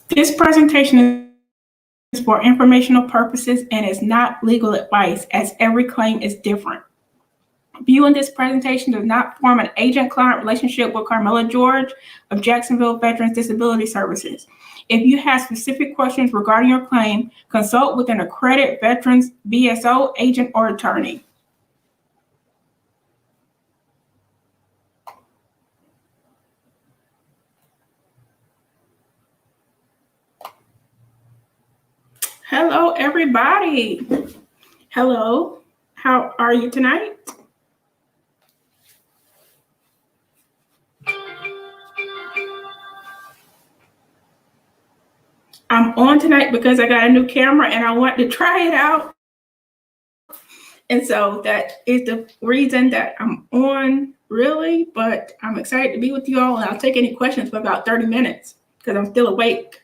This presentation is for informational purposes and is not legal advice, as every claim is different. Viewing this presentation does not form an agent-client relationship with Carmella George of Jacksonville Veterans Disability Services. If you have specific questions regarding your claim, consult with an accredited veterans VSO agent or attorney. Hello, everybody. Hello, how are you tonight? I'm on tonight because I got a new camera and I want to try it out. And so that is the reason that I'm on, really, but I'm excited to be with you all, and I'll take any questions for about 30 minutes because I'm still awake.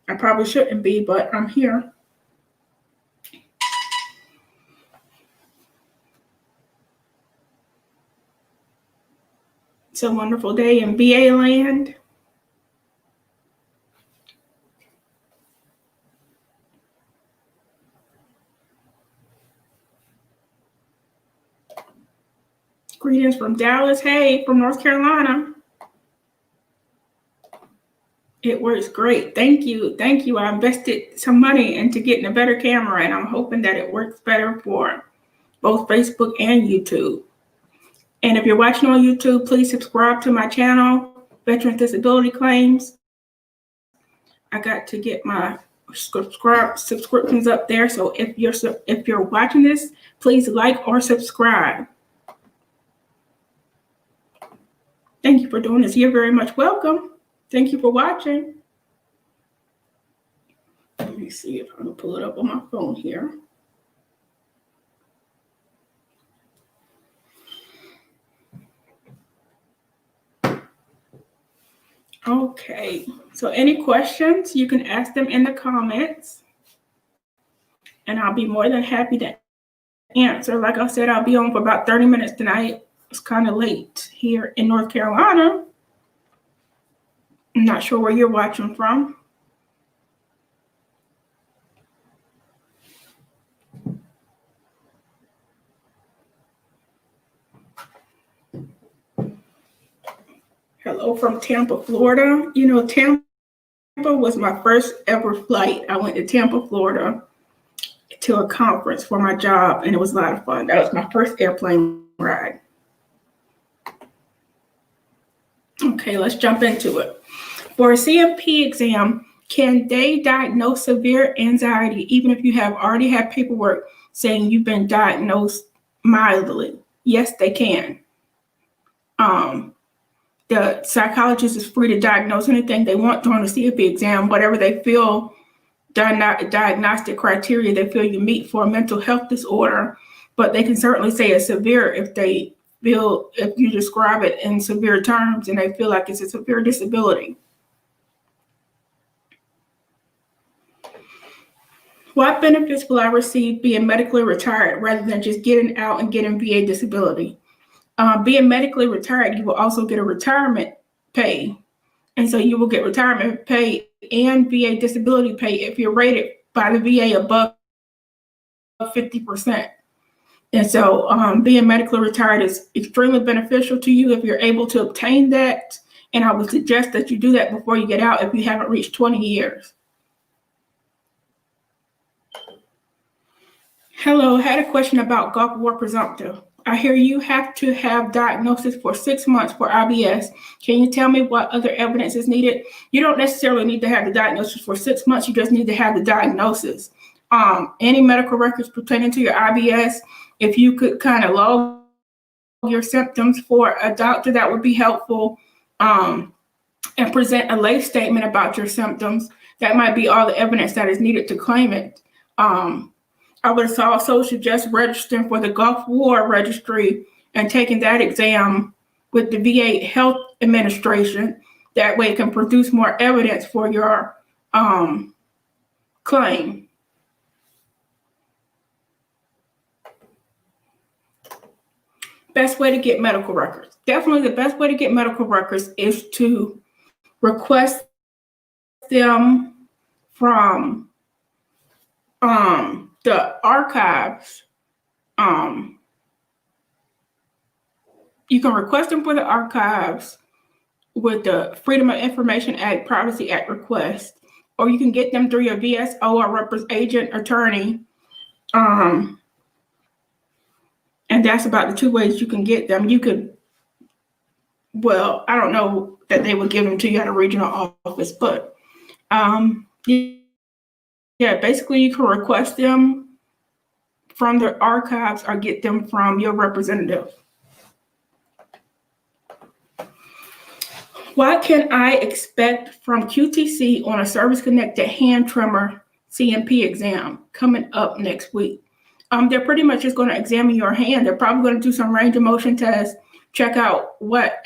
I probably shouldn't be, but I'm here. It's a wonderful day in VA land. Greetings from Dallas. Hey, from North Carolina. It works great. Thank you. Thank you. I invested some money into getting a better camera, and I'm hoping that it works better for both Facebook and YouTube. And if you're watching on YouTube, please subscribe to my channel, Veterans Disability Claims. I got to get my subscriptions up there. So if you're watching this, please like or subscribe. Thank you for doing this. You're very much welcome. Thank you for watching. Let me see if I can pull it up on my phone here. Okay, so any questions, you can ask them in the comments, and I'll be more than happy to answer. Like I said, I'll be on for about 30 minutes tonight. It's kind of late here in North Carolina. I'm not sure where you're watching from. Hello from Tampa, Florida. You know, Tampa was my first ever flight. I went to Tampa, Florida to a conference for my job, and it was a lot of fun. That was my first airplane ride. Okay, let's jump into it. For a CMP exam, can they diagnose severe anxiety even if you have already had paperwork saying you've been diagnosed mildly? Yes, they can. The psychologist is free to diagnose anything they want during the CMP exam, whatever they feel diagnostic criteria they feel you meet for a mental health disorder, but they can certainly say it's severe if they feel, if you describe it in severe terms and they feel like it's a severe disability. What benefits will I receive being medically retired rather than just getting out and getting VA disability? Being medically retired, you will also get a retirement pay. And so you will get retirement pay and VA disability pay if you're rated by the VA above 50%. And so being medically retired is extremely beneficial to you if you're able to obtain that. And I would suggest that you do that before you get out if you haven't reached 20 years. Hello, I had a question about Gulf War presumptive. I hear you have to have diagnosis for 6 months for IBS. Can you tell me what other evidence is needed? You don't necessarily need to have the diagnosis for 6 months. You just need to have the diagnosis. Any medical records pertaining to your IBS, if you could kind of log your symptoms for a doctor, that would be helpful. And present a lay statement about your symptoms. That might be all the evidence that is needed to claim it. I would also suggest registering for the Gulf War Registry and taking that exam with the VA Health Administration. That way it can produce more evidence for your claim. Best way to get medical records. Definitely the best way to get medical records is to request them from the archives. You can request them for the archives with the Freedom of Information Act, Privacy Act request, or you can get them through your VSO or agent attorney. And that's about the two ways you can get them. You could, well, I don't know that they would give them to you at a regional office, but yeah, basically you can request them from the archives or get them from your representative. What can I expect from QTC on a service-connected hand tremor CMP exam coming up next week? They're pretty much just going to examine your hand. They're probably going to do some range of motion tests, check out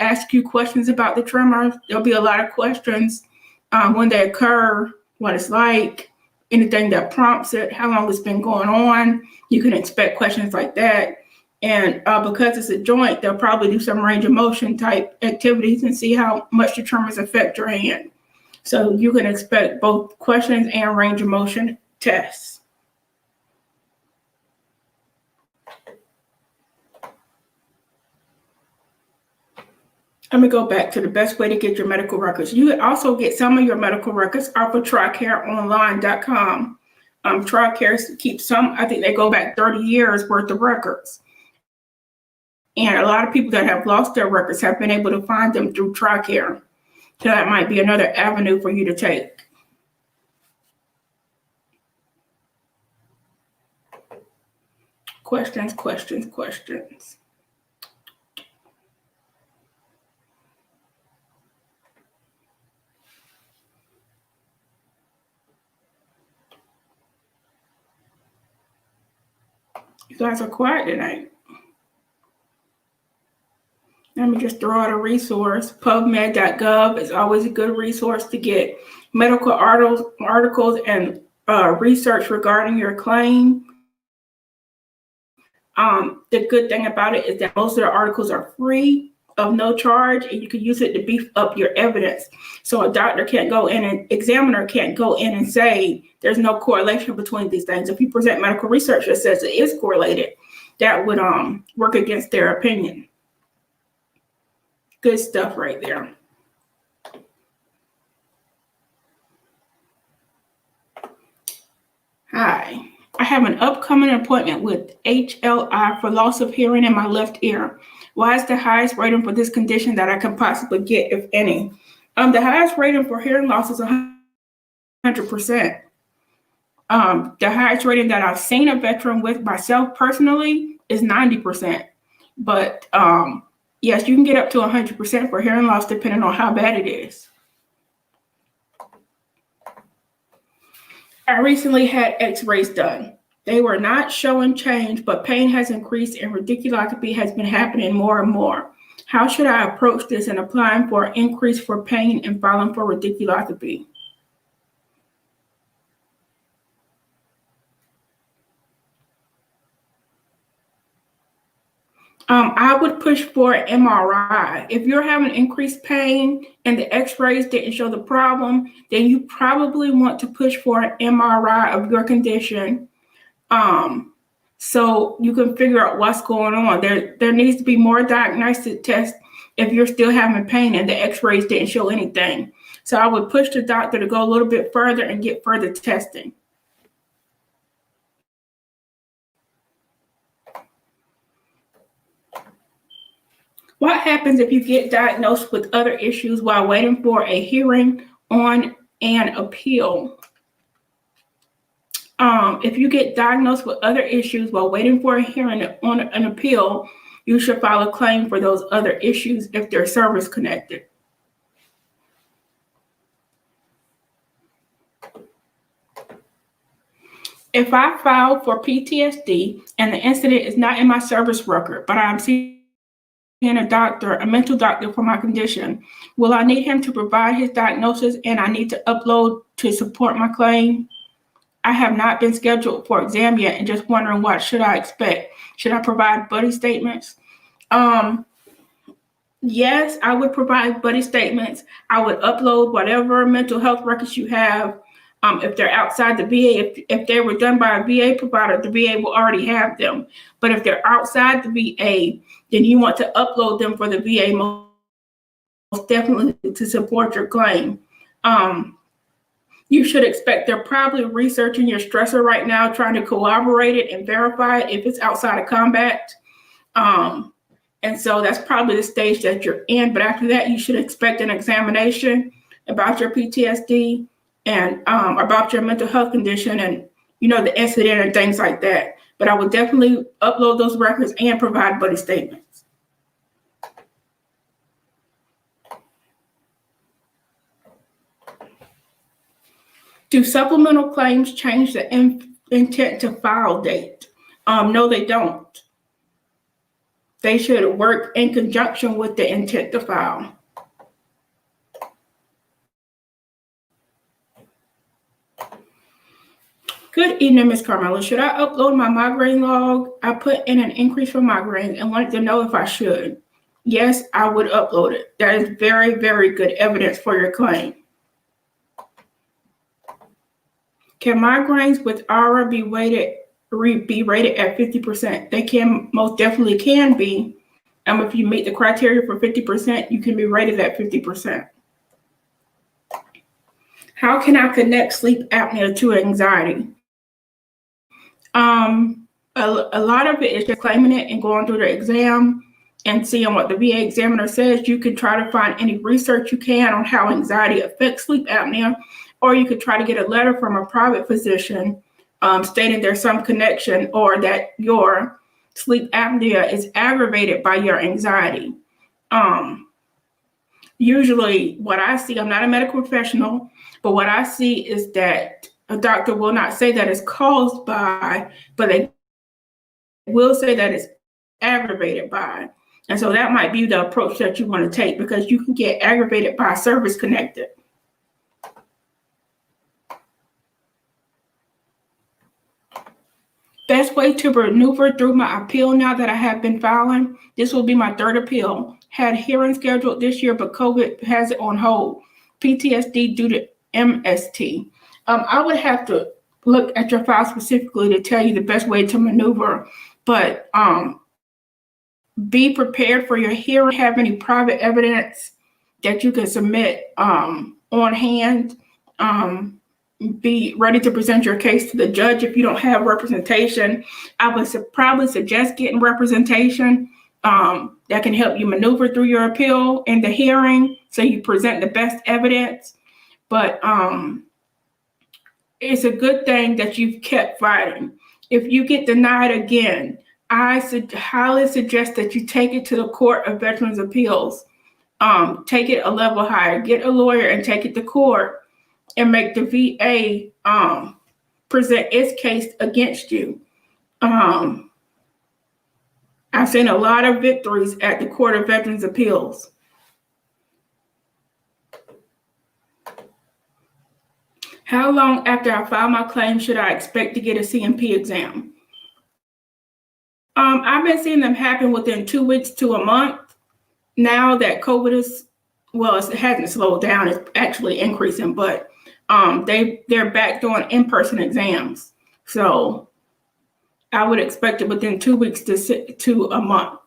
ask you questions about the tremors. There'll be a lot of questions when they occur, what it's like, anything that prompts it, how long it's been going on. You can expect questions like that. And because it's a joint, they'll probably do some range of motion type activities and see how much the tremors affect your hand. So you can expect both questions and range of motion tests. Let me go back to the best way to get your medical records. You can also get some of your medical records off of TRICAREonline.com. TRICARE keeps some, I think they go back 30 years worth of records. And a lot of people that have lost their records have been able to find them through TRICARE. So that might be another avenue for you to take. Questions. You guys are quiet tonight. Let me just throw out a resource. PubMed.gov is always a good resource to get medical articles and research regarding your claim. The good thing about it is that most of the articles are free, of no charge, and you can use it to beef up your evidence. So a doctor can't go in, and examiner can't go in and say there's no correlation between these things. If you present medical research that says it is correlated, that would work against their opinion. Good stuff right there. Hi. I have an upcoming appointment with HLI for loss of hearing in my left ear. Why is the highest rating for this condition that I can possibly get, if any? The highest rating for hearing loss is 100%. The highest rating that I've seen a veteran with myself personally is 90%. But yes, you can get up to 100% for hearing loss depending on how bad it is. I recently had x-rays done. They were not showing change, but pain has increased and radiculopathy has been happening more and more. How should I approach this in applying for an increase for pain and filing for radiculopathy? I would push for an MRI. If you're having increased pain and the x-rays didn't show the problem, then you probably want to push for an MRI of your condition, so you can figure out what's going on. There needs to be more diagnostic tests if you're still having pain and the x-rays didn't show anything. So I would push the doctor to go a little bit further and get further testing. What happens if you get diagnosed with other issues while waiting for a hearing on an appeal? If you get diagnosed with other issues while waiting for a hearing on an appeal, you should file a claim for those other issues if they're service connected. If I file for PTSD and the incident is not in my service record, but I'm seeing a mental doctor for my condition, will I need him to provide his diagnosis and I need to upload to support my claim? I have not been scheduled for exam yet and just wondering what should I expect. Should I provide buddy statements? Yes, I would provide buddy statements. I would upload whatever mental health records you have If they're outside the VA, if they were done by a VA provider, the VA will already have them. But if they're outside the VA, then you want to upload them for the VA most definitely to support your claim. You should expect they're probably researching your stressor right now, trying to corroborate it and verify it if it's outside of combat. And so that's probably the stage that you're in. But after that, you should expect an examination about your PTSD and about your mental health condition and, the incident and things like that. But I would definitely upload those records and provide buddy statements. Do supplemental claims change the intent to file date? No, they don't. They should work in conjunction with the intent to file. Good evening, Ms. Carmella. Should I upload my migraine log? I put in an increase for migraine and wanted to know if I should. Yes, I would upload it. That is very, very good evidence for your claim. Can migraines with aura be rated at 50%? They can, most definitely can be. If you meet the criteria for 50%, you can be rated at 50%. How can I connect sleep apnea to anxiety? A lot of it is just claiming it and going through the exam and seeing what the VA examiner says. You can try to find any research you can on how anxiety affects sleep apnea, or you could try to get a letter from a private physician stating there's some connection or that your sleep apnea is aggravated by your anxiety. Usually what I see, I'm not a medical professional, but what I see is that a doctor will not say that it's caused by, but they will say that it's aggravated by. And so that might be the approach that you want to take, because you can get aggravated by service connected. Best way to maneuver through my appeal now that I have been filing. This will be my third appeal. Had hearing scheduled this year, but COVID has it on hold. PTSD due to MST. I would have to look at your file specifically to tell you the best way to maneuver, but be prepared for your hearing. Have any private evidence that you can submit on hand. Be ready to present your case to the judge. If you don't have representation, I would probably suggest getting representation that can help you maneuver through your appeal in the hearing so you present the best evidence. But it's a good thing that you've kept fighting. If you get denied again, I highly suggest that you take it to the Court of Veterans Appeals. Take it a level higher. Get a lawyer and take it to court and make the VA present its case against you. I've seen a lot of victories at the Court of Veterans Appeals. How long after I file my claim should I expect to get a CMP exam? I've been seeing them happen within 2 weeks to a month. Now that COVID is, well, it hasn't slowed down, it's actually increasing, but they're back doing in-person exams. So I would expect it within 2 weeks to a month.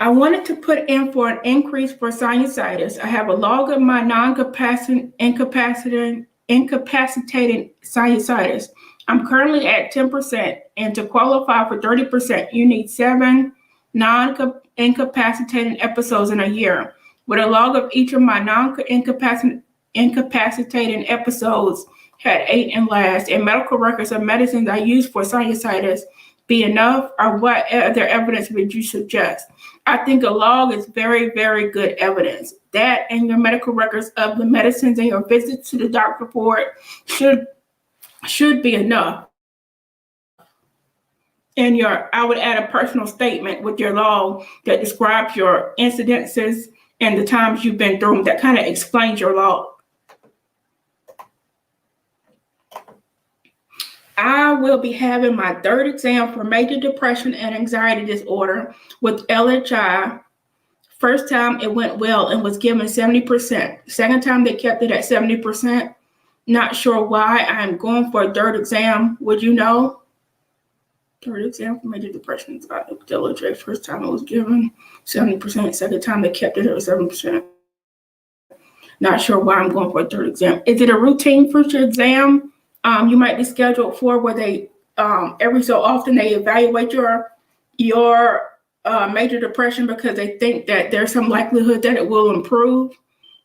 I wanted to put in for an increase for sinusitis. I have a log of my incapacitating sinusitis. I'm currently at 10%, and to qualify for 30%, you need 7 non-incapacitating episodes in a year. With a log of each of my non-incapacitating episodes had 8 and last, and medical records of medicines I use for sinusitis be enough, or what other evidence would you suggest? I think a log is very, very good evidence. That and your medical records of the medicines and your visits to the doctor for it should be enough. And I would add a personal statement with your log that describes your incidences and the times you've been through them. That kind of explains your log. I will be having my 3rd exam for major depression and anxiety disorder with LHI First time it went well and was given 70%. Second time they kept it at 70%. Not sure why. I'm going for a third exam. Would you know? Third exam for major depression is diligent. First time it was given 70%. Second time they kept it at 7%. Not sure why I'm going for a third exam. Is it a routine future exam you might be scheduled for where they every so often they evaluate your major depression because they think that there's some likelihood that it will improve?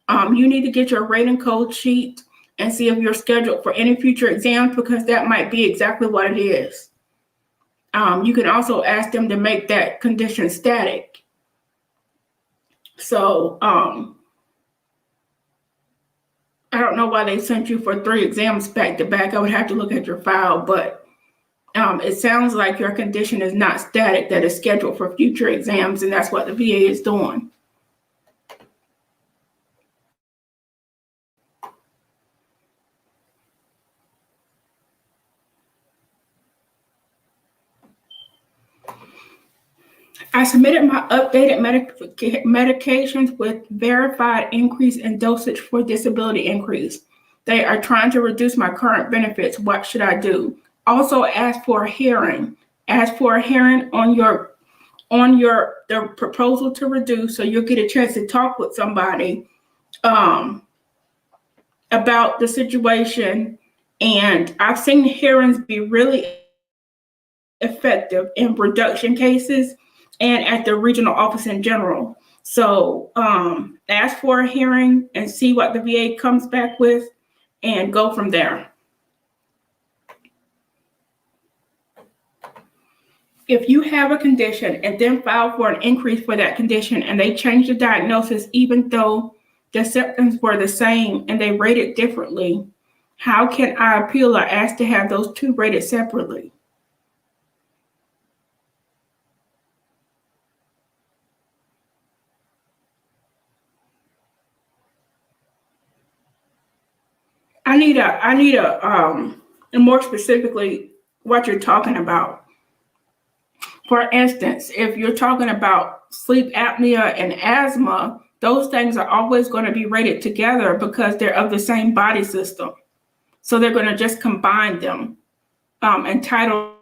You need to get your rating code sheet and see if you're scheduled for any future exams because that might be exactly what it is. You can also ask them to make that condition static. So I don't know why they sent you for 3 exams back to back. I would have to look at your file, but it sounds like your condition is not static, that is scheduled for future exams, and that's what the VA is doing. I submitted my updated medications with verified increase in dosage for disability increase. They are trying to reduce my current benefits. What should I do? Also ask for a hearing. Ask for a hearing on the proposal to reduce, so you'll get a chance to talk with somebody about the situation. And I've seen hearings be really effective in reduction cases and at the regional office in general. So ask for a hearing and see what the VA comes back with and go from there. If you have a condition and then file for an increase for that condition and they change the diagnosis even though the symptoms were the same and they rate it differently, how can I appeal or ask to have those two rated separately? I need a more specifically what you're talking about. For instance, if you're talking about sleep apnea and asthma, those things are always going to be rated together because they're of the same body system. So they're going to just combine them and title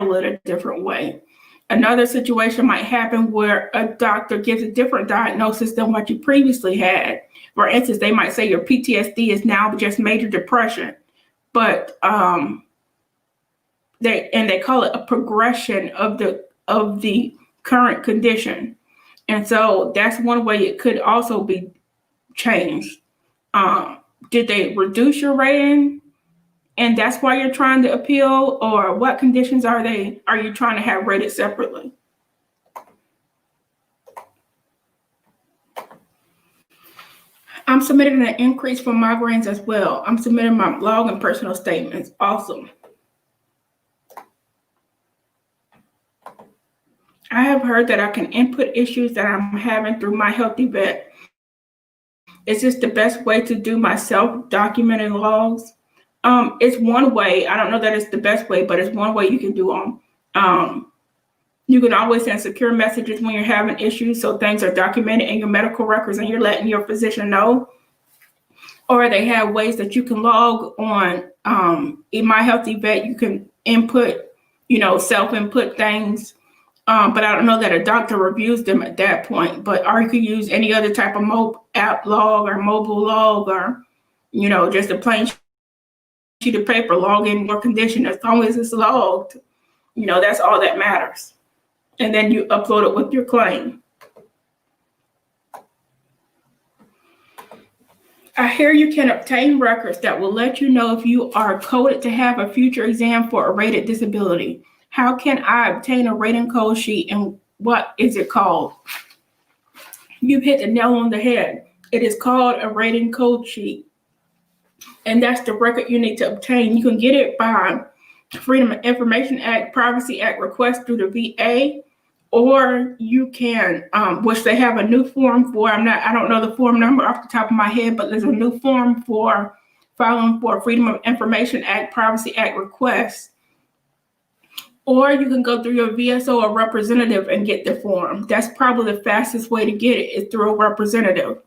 it a different way. Another situation might happen where a doctor gives a different diagnosis than what you previously had. For instance, they might say your PTSD is now just major depression, but they call it a progression of the current condition. And so that's one way it could also be changed. Did they reduce your rating? And that's why you're trying to appeal, or what conditions are you trying to have rated separately? I'm submitting an increase for migraines as well. I'm submitting my log and personal statements. Awesome. I have heard that I can input issues that I'm having through my Healthy Vet. Is this the best way to do my self-documented logs? It's one way. I don't know that it's the best way, but it's one way you can do them. You can always send secure messages when you're having issues, so things are documented in your medical records and you're letting your physician know. Or they have ways that you can log on. In My Healthy Vet, you can input, self-input things. But I don't know that a doctor reviews them at that point. Or you could use any other type of app log or mobile log, or just a plain sheet of paper, log in your condition. As long as it's logged, that's all that matters. And then you upload it with your claim. I hear you can obtain records that will let you know if you are coded to have a future exam for a rated disability. How can I obtain a rating code sheet, and what is it called? You've hit the nail on the head. It is called a rating code sheet. And that's the record you need to obtain. You can get it by Freedom of Information Act, Privacy Act request through the VA, or you can, which they have a new form for. I don't know the form number off the top of my head, but there's a new form for filing for Freedom of Information Act, Privacy Act request. Or you can go through your VSO or representative and get the form. That's probably the fastest way to get it, is through a representative.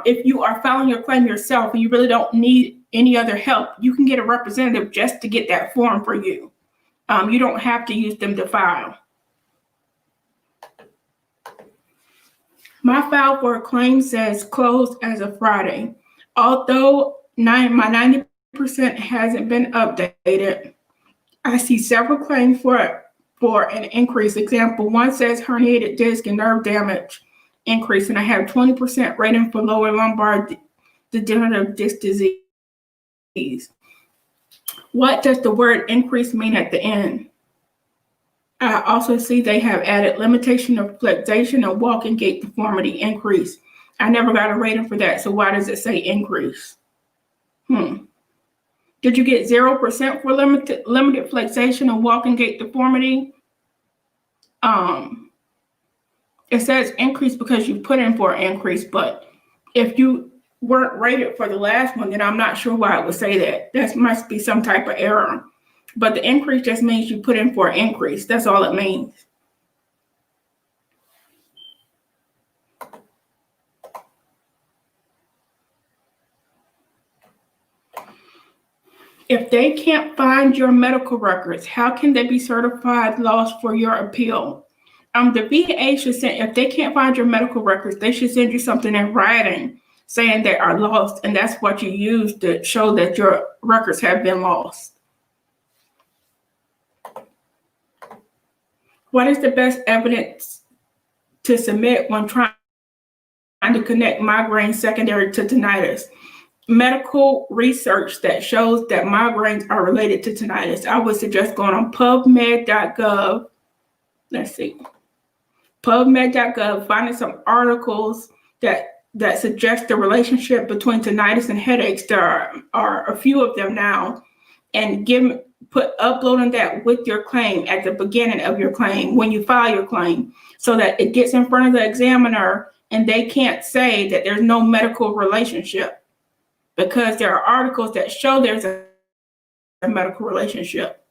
If you are filing your claim yourself and you really don't need any other help, you can get a representative just to get that form for you. You don't have to use them to file. My file for a claim says closed as of Friday. Although my 90% hasn't been updated, I see several claims for an increase. Example, one says herniated disc and nerve damage increase, and I have 20% rating for lower lumbar degenerative disc disease. What does the word increase mean at the end? I also see they have added limitation of flexation and walking gait deformity increase. I never got a rating for that, so why does it say increase? Did you get 0% for limited flexation and walking gait deformity? It says increase because you put in for an increase, but if you weren't rated for the last one, then I'm not sure why it would say that. That must be some type of error. But the increase just means you put in for an increase. That's all it means. If they can't find your medical records, how can they be certified lost for your appeal? The VA should send, if they can't find your medical records, they should send you something in writing saying they are lost, and that's what you use to show that your records have been lost. What is the best evidence to submit when trying to connect migraine secondary to tinnitus? Medical research that shows that migraines are related to tinnitus. I would suggest going on PubMed.gov. Let's see. PubMed.gov, finding some articles that suggest the relationship between tinnitus and headaches. There are a few of them now, and uploading that with your claim at the beginning of your claim when you file your claim, so that it gets in front of the examiner and they can't say that there's no medical relationship, because there are articles that show there's a medical relationship.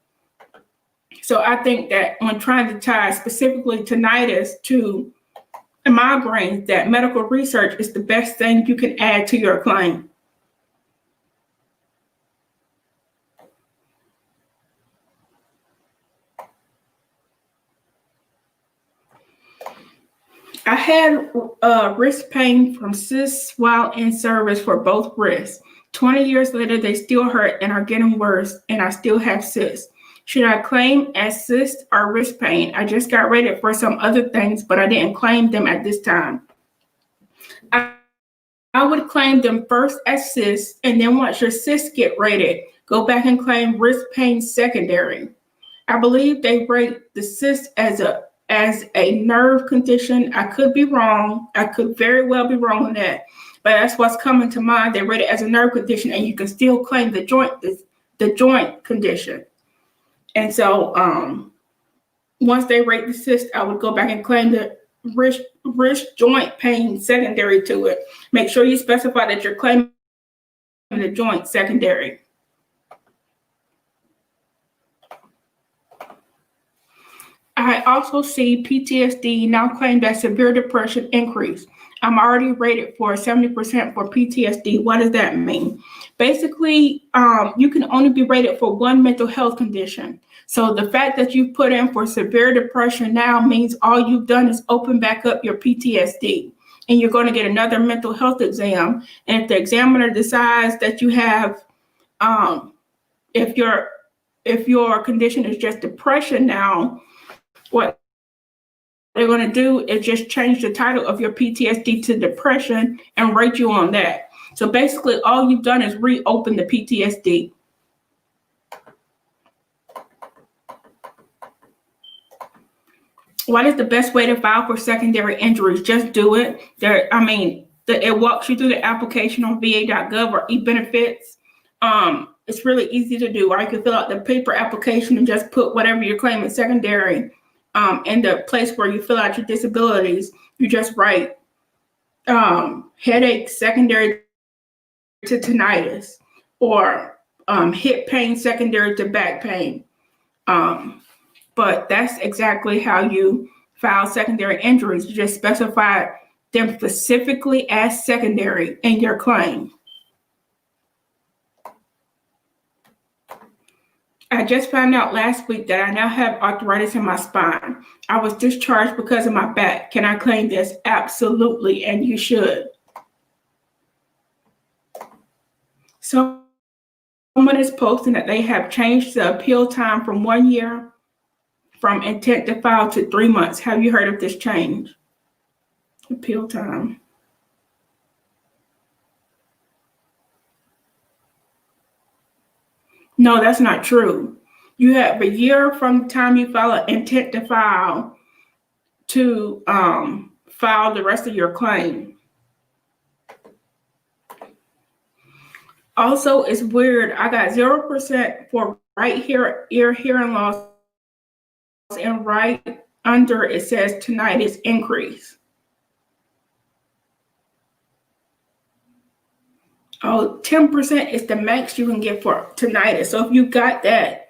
So I think that when trying to tie specifically tinnitus to migraines, that medical research is the best thing you can add to your claim. I had wrist pain from cysts while in service for both wrists. 20 years later, they still hurt and are getting worse, and I still have cysts. Should I claim as cysts or wrist pain? I just got rated for some other things, but I didn't claim them at this time. I would claim them first as cysts, and then once your cysts get rated, go back and claim wrist pain secondary. I believe they rate the cyst as a nerve condition. I could be wrong. I could very well be wrong on that, but that's what's coming to mind. They rate it as a nerve condition, and you can still claim the joint condition. And so once they rate the cyst, I would go back and claim the wrist joint pain secondary to it. Make sure you specify that you're claiming the joint secondary. I also see PTSD now claimed as severe depression increase. I'm already rated for 70% for PTSD. What does that mean? Basically, you can only be rated for one mental health condition. So the fact that you put in for severe depression now means all you've done is open back up your PTSD, and you're going to get another mental health exam. And if the examiner decides that you have, if your condition is just depression now, what they're going to do is just change the title of your PTSD to depression and rate you on that. So basically, all you've done is reopen the PTSD. What is the best way to file for secondary injuries? Just do it. It walks you through the application on va.gov or eBenefits. It's really easy to do. Or you can fill out the paper application and just put whatever you're claiming secondary. In the place where you fill out your disabilities, you just write headache secondary to tinnitus, or hip pain secondary to back pain. But that's exactly how you file secondary injuries. You just specify them specifically as secondary in your claim. I just found out last week that I now have arthritis in my spine. I was discharged because of my back. Can I claim this? Absolutely, and you should. Someone is posting that they have changed the appeal time from 1 year from intent to file to 3 months. Have you heard of this change? Appeal time. No, that's not true. You have a year from the time you file an intent to file to file the rest of your claim. Also, it's weird. I got 0% for right ear hearing loss, and right under it says tinnitus increase. Oh, 10% is the max you can get for tinnitus. So if you got that,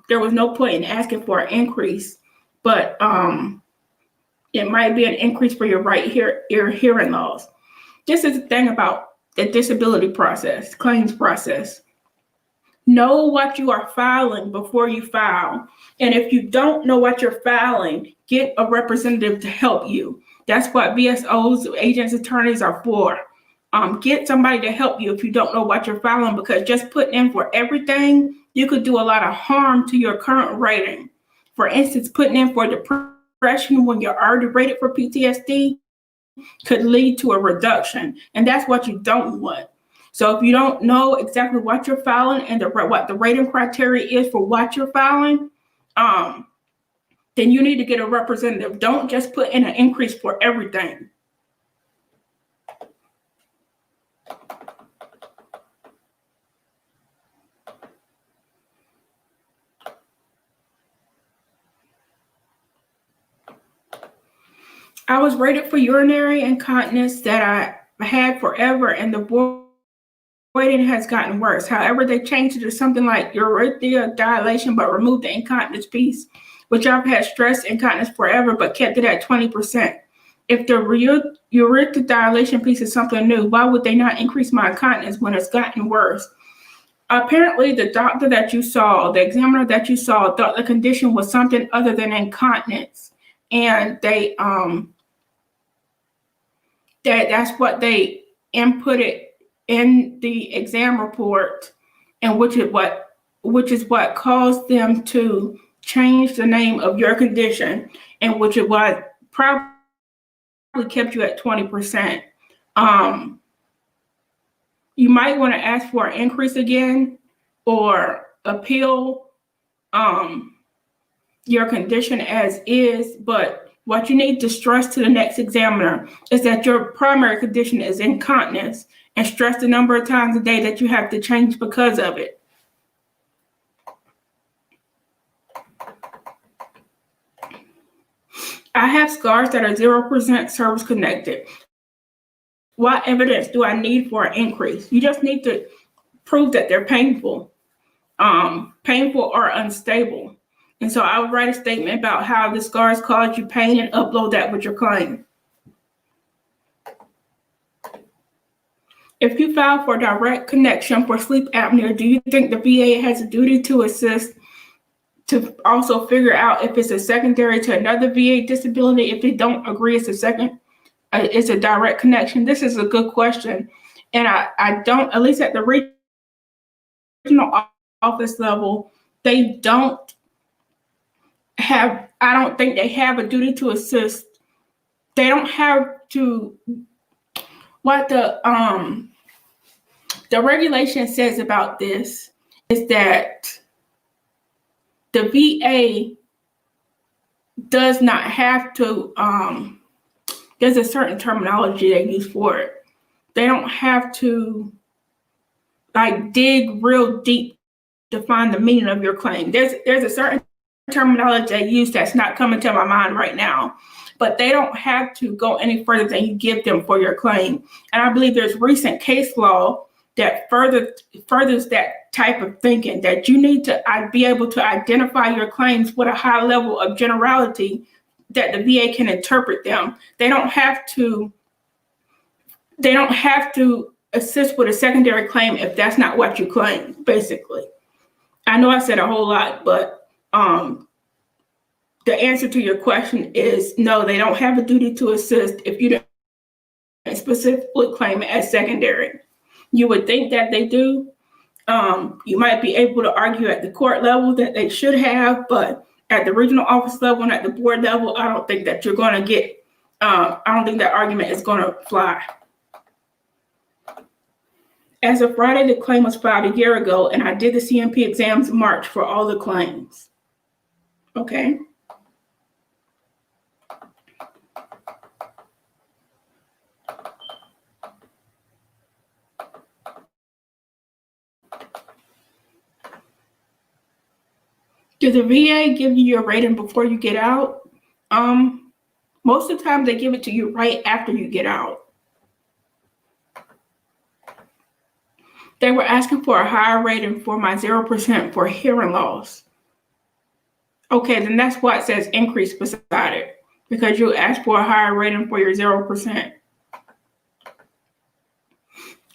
there was no point in asking for an increase, but it might be an increase for your right ear hearing loss. This is the thing about the disability process, claims process. Know what you are filing before you file. And if you don't know what you're filing, get a representative to help you. That's what VSOs, agents, attorneys are for. Get somebody to help you if you don't know what you're filing, because just putting in for everything, you could do a lot of harm to your current rating. For instance, putting in for depression when you're already rated for PTSD could lead to a reduction, and that's what you don't want. So if you don't know exactly what you're filing and what the rating criteria is for what you're filing, then you need to get a representative. Don't just put in an increase for everything. I was rated for urinary incontinence that I had forever, and the voiding has gotten worse. However, they changed it to something like urethral dilation, but removed the incontinence piece, which I've had stress incontinence forever, but kept it at 20%. If the urethral dilation piece is something new, why would they not increase my incontinence when it's gotten worse? Apparently, the doctor that you saw, the examiner that you saw, thought the condition was something other than incontinence, and they that's what they inputted in the exam report, and which is what caused them to change the name of your condition, and which is what probably kept you at 20%. You might want to ask for an increase again, or appeal your condition as is, but what you need to stress to the next examiner is that your primary condition is incontinence, and stress the number of times a day that you have to change because of it. I have scars that are 0% service connected. What evidence do I need for an increase? You just need to prove that they're painful or unstable. And so I would write a statement about how the scars cause you pain and upload that with your claim. If you file for direct connection for sleep apnea, do you think the VA has a duty to assist to also figure out if it's a secondary to another VA disability? If they don't agree it's a direct connection? This is a good question. And I don't, at least at the regional office level, they don't have, I don't think they have a duty to assist. They don't have to, what the regulation says about this is that the VA does not have to, there's a certain terminology they use for it. They don't have to like dig real deep to find the meaning of your claim. There's a certain terminology they use that's not coming to my mind right now, but they don't have to go any further than you give them for your claim. And I believe there's recent case law that furthers that type of thinking, that you need to be able to identify your claims with a high level of generality that the VA can interpret them. They don't have to assist with a secondary claim if that's not what you claim, basically. I know I said a whole lot, but the answer to your question is no, they don't have a duty to assist if you don't specifically claim it as secondary. You would think that they do. You might be able to argue at the court level that they should have, but at the regional office level and at the board level, I don't think that you're going to get, I don't think that argument is going to fly. As of Friday, the claim was filed a year ago, and I did the CMP exams in March for all the claims. Okay. Do the VA give you your rating before you get out? Most of the time they give it to you right after you get out. They were asking for a higher rating for my 0% for hearing loss. Okay, then that's why it says increase beside it, because you asked for a higher rating for your 0%.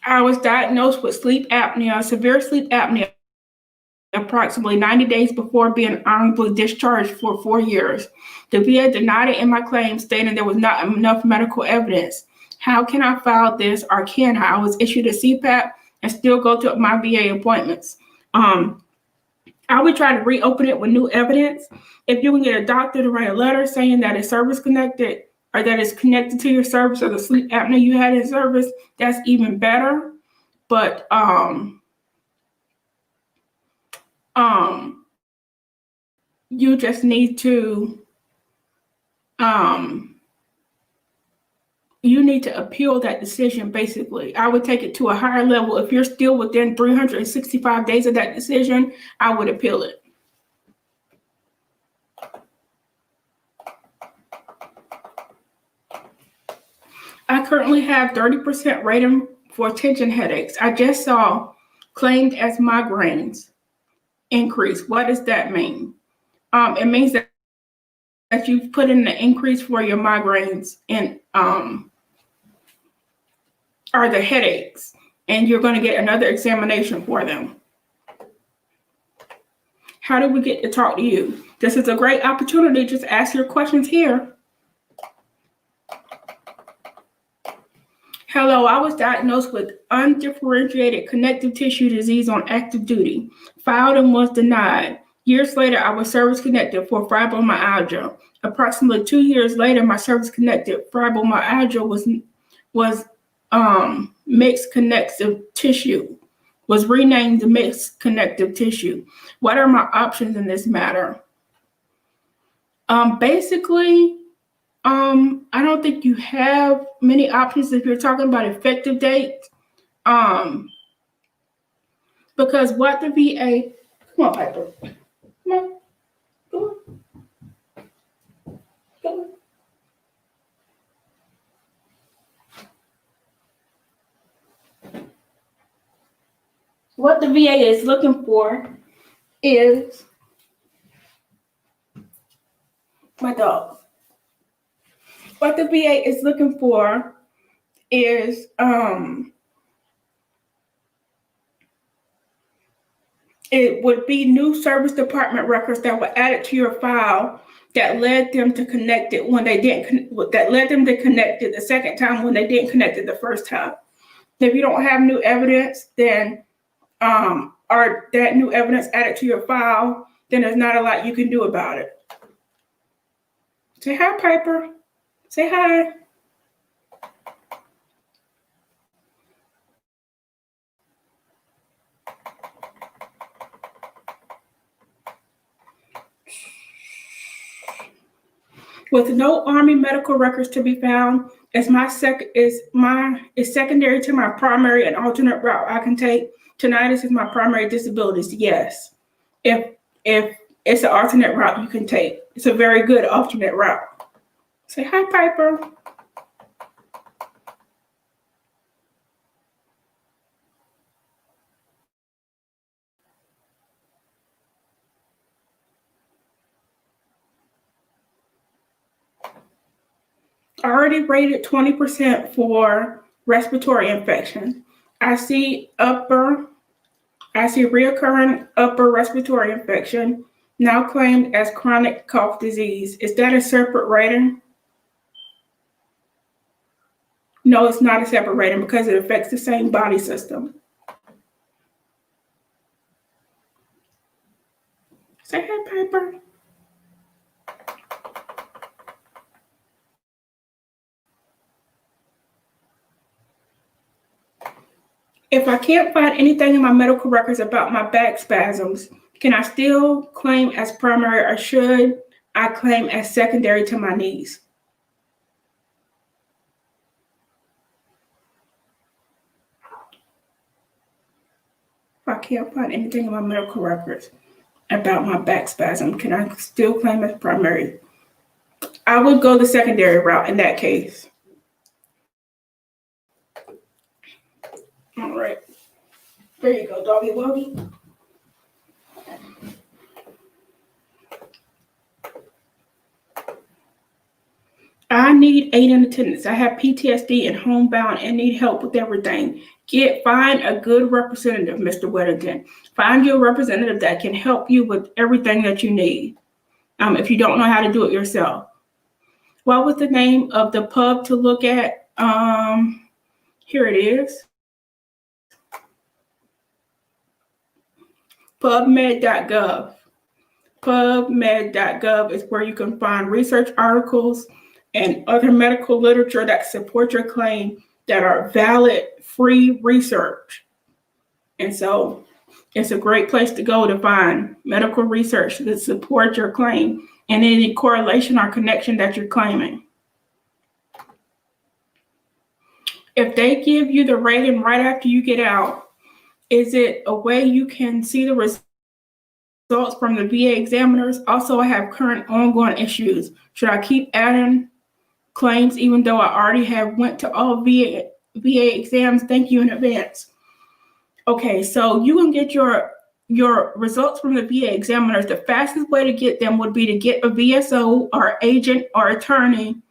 I was diagnosed with sleep apnea, severe sleep apnea, approximately 90 days before being honorably discharged for 4 years. The VA denied it in my claim, stating there was not enough medical evidence. How can I file this, or can I? I was issued a CPAP and still go to my VA appointments. I would try to reopen it with new evidence. If you can get a doctor to write a letter saying that it's service connected, or that it's connected to your service or the sleep apnea you had in service, that's even better. But you just need to appeal that decision, basically. I would take it to a higher level. If you're still within 365 days of that decision, I would appeal it. I currently have 30% rating for tension headaches. I just saw claimed as migraines increase. What does that mean? It means that you've put in the increase for your migraines and are the headaches, and you're going to get another examination for them. How did we get to talk to you? This is a great opportunity. Just ask your questions here. Hello, I was diagnosed with undifferentiated connective tissue disease on active duty, filed and was denied. Years later, I was service-connected for fibromyalgia. Approximately 2 years later, my service-connected fibromyalgia was mixed connective tissue, was renamed the mixed connective tissue. What are my options in this matter? Basically, I don't think you have many options if you're talking about effective date. Because what the VA, come on, Piper. Come on. Go on. Go on. What the VA is looking for is my dog. What the VA is looking for is it would be new service department records that were added to your file that led them to connect it when they didn't, that led them to connect it the second time when they didn't connect it the first time. If you don't have new evidence, then or that new evidence added to your file, then there's not a lot you can do about it. Say hi, Piper. Say hi. With no Army medical records to be found, is secondary to my primary and alternate route I can take. Tinnitus is my primary disabilities. Yes. If it's an alternate route you can take. It's a very good alternate route. Say hi, Piper. already rated 20% for respiratory infection. I see reoccurring upper respiratory infection, now claimed as chronic cough disease. Is that a separate rating? No, it's not a separate rating because it affects the same body system. Say hey, paper. If I can't find anything in my medical records about my back spasms, can I still claim as primary, or should I claim as secondary to my knees? If I can't find anything in my medical records about my back spasm, can I still claim as primary? I would go the secondary route in that case. All right. There you go, doggy woggy. I need aid in attendance. I have PTSD and homebound and need help with everything. Find a good representative, Mr. Weddington. Find you a representative that can help you with everything that you need. If you don't know how to do it yourself. What was the name of the pub to look at? Here it is. PubMed.gov. PubMed.gov is where you can find research articles and other medical literature that support your claim that are valid, free research. And so it's a great place to go to find medical research that supports your claim and any correlation or connection that you're claiming. If they give you the rating right after you get out, is it a way you can see the results from the VA examiners? Also, I have current ongoing issues. Should I keep adding claims even though I already have went to all VA exams? Thank you in advance. Okay, so you can get your results from the VA examiners. The fastest way to get them would be to get a VSO or agent or attorney.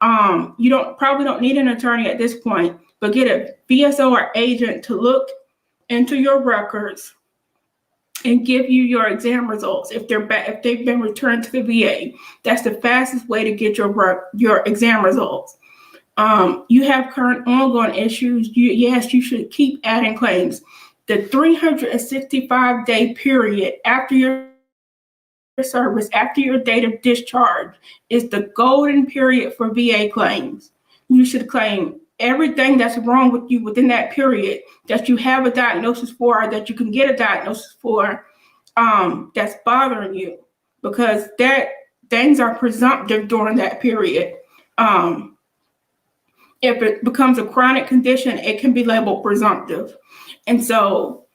You probably don't need an attorney at this point, but get a VSO or agent to look into your records and give you your exam results if they've been returned to the VA. That's the fastest way to get your exam results. You have current ongoing issues. Yes, you should keep adding claims. The 365-day period after your service, after your date of discharge, is the golden period for VA claims. You should claim everything that's wrong with you within that period that you have a diagnosis for, or that you can get a diagnosis for, that's bothering you, because that things are presumptive during that period. If it becomes a chronic condition, it can be labeled presumptive. And so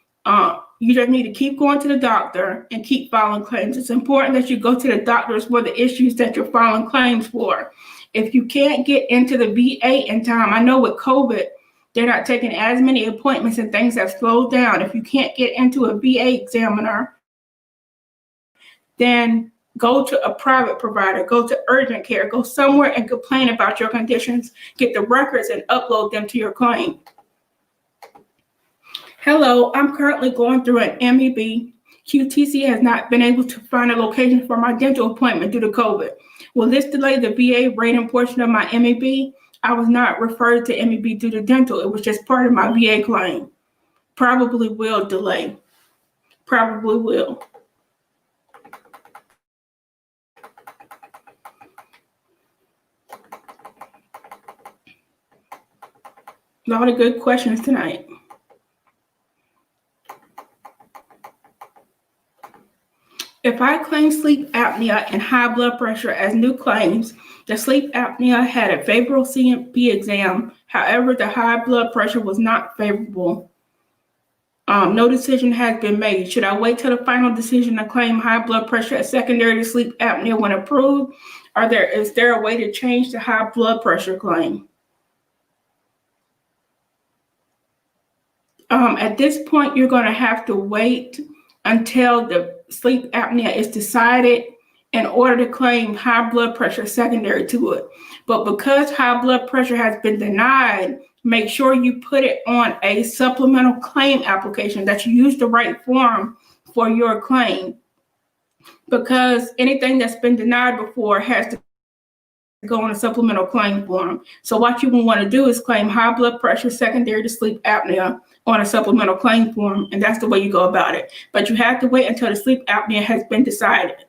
you just need to keep going to the doctor and keep filing claims. It's important that you go to the doctors for the issues that you're filing claims for. If you can't get into the VA in time, I know with COVID, they're not taking as many appointments and things have slowed down. If you can't get into a VA examiner, then go to a private provider, go to urgent care, go somewhere and complain about your conditions, get the records and upload them to your claim. Hello, I'm currently going through an MEB. QTC has not been able to find a location for my dental appointment due to COVID. Will this delay the VA rating portion of my MEB? I was not referred to MEB due to dental. It was just part of my VA claim. Probably will delay. Probably will. A lot of good questions tonight. If I claim sleep apnea and high blood pressure as new claims, the sleep apnea had a favorable CMP exam. However, the high blood pressure was not favorable. No decision has been made. Should I wait till the final decision to claim high blood pressure as secondary to sleep apnea when approved? Is there a way to change the high blood pressure claim? At this point, you're going to have to wait until the sleep apnea is decided in order to claim high blood pressure secondary to it. But because high blood pressure has been denied, make sure you put it on a supplemental claim application, that you use the right form for your claim, because anything that's been denied before has to go on a supplemental claim form. So what you will want to do is claim high blood pressure secondary to sleep apnea on a supplemental claim form, and that's the way you go about it. But you have to wait until the sleep apnea has been decided.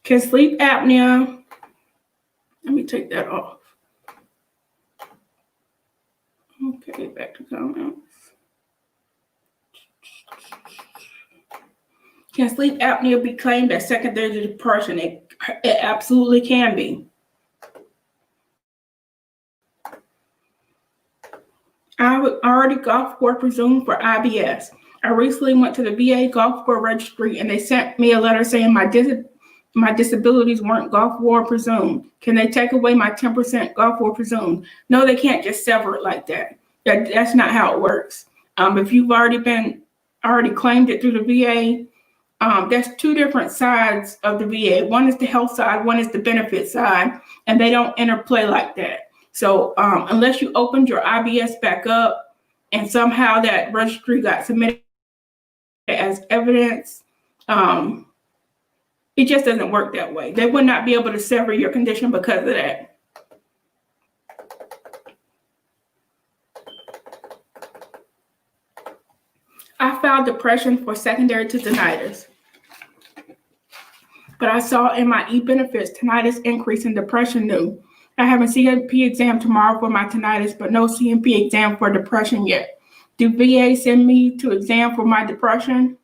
Can sleep apnea, let me take that off. Okay, back to comments. Can sleep apnea be claimed as secondary to depression? It absolutely can be. I would already Gulfport presumed for IBS. I recently went to the VA Gulfport registry and they sent me a letter saying my disabilities weren't Gulf War presumed. Can they take away my 10% Gulf War presumed? No, they can't just sever it like that. That's not how it works. If you've already claimed it through the VA, there's two different sides of the VA. One is the health side, one is the benefit side, and they don't interplay like that. So unless you opened your IBS back up and somehow that registry got submitted as evidence, it just doesn't work that way. They would not be able to sever your condition because of that. I filed depression for secondary to tinnitus, but I saw in my e-benefits tinnitus increase in depression new. I have a CMP exam tomorrow for my tinnitus, but no CMP exam for depression yet. Do VA send me to exam for my depression?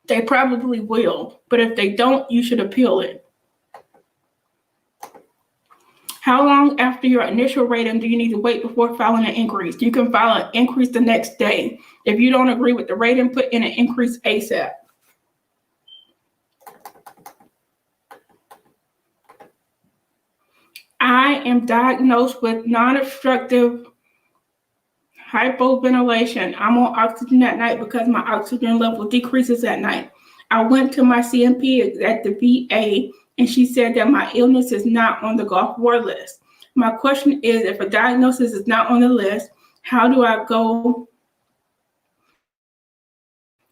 They probably will, but if they don't, you should appeal it. How long after your initial rating do you need to wait before filing an increase? You can file an increase the next day. If you don't agree with the rating, put in an increase ASAP. I am diagnosed with non-obstructive hypoventilation. I'm on oxygen at night because my oxygen level decreases at night. I went to my CMP at the VA and she said that my illness is not on the Gulf War list. My question is, if a diagnosis is not on the list, how do I go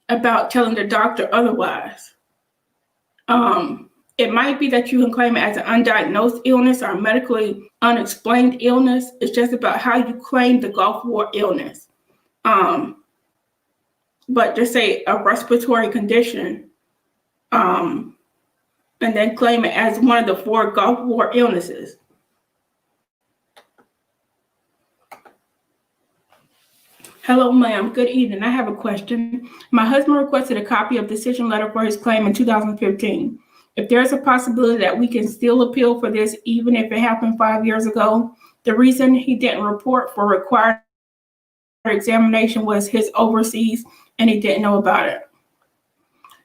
about telling the doctor otherwise? It might be that you can claim it as an undiagnosed illness or medically unexplained illness. It's just about how you claim the Gulf War illness. But just say a respiratory condition, and then claim it as one of the 4 Gulf War illnesses. Hello, ma'am. Good evening. I have a question. My husband requested a copy of decision letter for his claim in 2015. If there's a possibility that we can still appeal for this, even if it happened 5 years ago, the reason he didn't report for required examination was his overseas and he didn't know about it.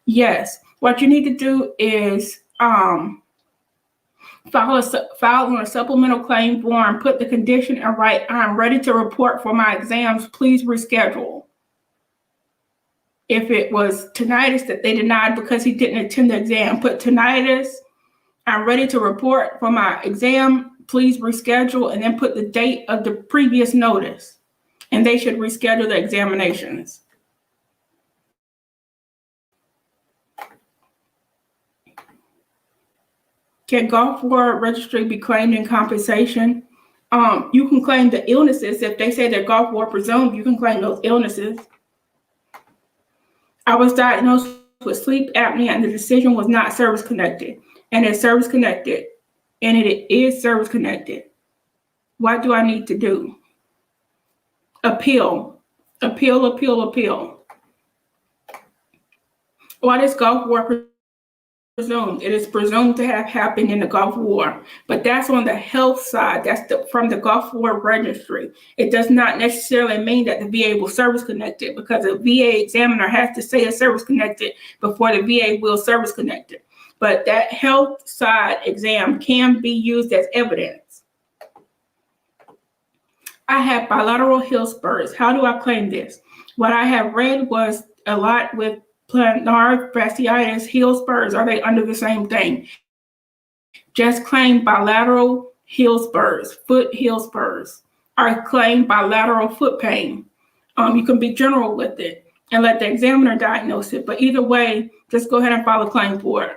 Yes, what you need to do is file on a supplemental claim form, put the condition and write, I'm ready to report for my exams, please reschedule. If it was tinnitus that they denied because he didn't attend the exam, put tinnitus, I'm ready to report for my exam, please reschedule, and then put the date of the previous notice. And they should reschedule the examinations. Can Gulf War registry be claimed in compensation? You can claim the illnesses. If they say they're Gulf War presumed, you can claim those illnesses. I was diagnosed with sleep apnea and the decision was not service connected. And it's service connected. And it is service connected. What do I need to do? Appeal. Appeal, appeal, appeal. What is Gulf War presumed? It is presumed to have happened in the Gulf War, but that's on the health side. That's from the Gulf War registry. It does not necessarily mean that the VA will service connect it, because a VA examiner has to say it's service connected before the VA will service connect it. But that health side exam can be used as evidence. I have bilateral heel spurs. How do I claim this? What I have read was a lot with plantar fasciitis, heel spurs. Are they under the same thing? Just claim bilateral heel spurs, foot heel spurs, or claim bilateral foot pain. You can be general with it and let the examiner diagnose it. But either way, just go ahead and file a claim for it.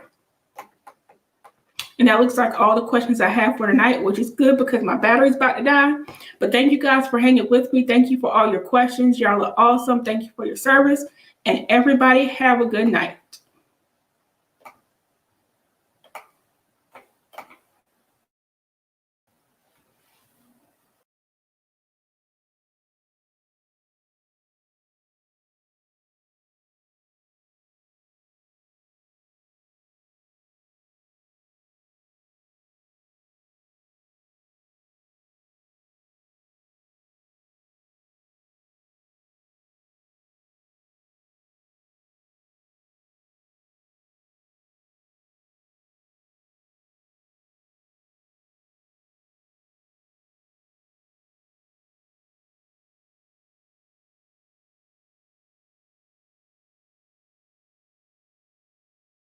And that looks like all the questions I have for tonight, which is good because my battery's about to die. But thank you guys for hanging with me. Thank you for all your questions. Y'all are awesome. Thank you for your service. And everybody have a good night.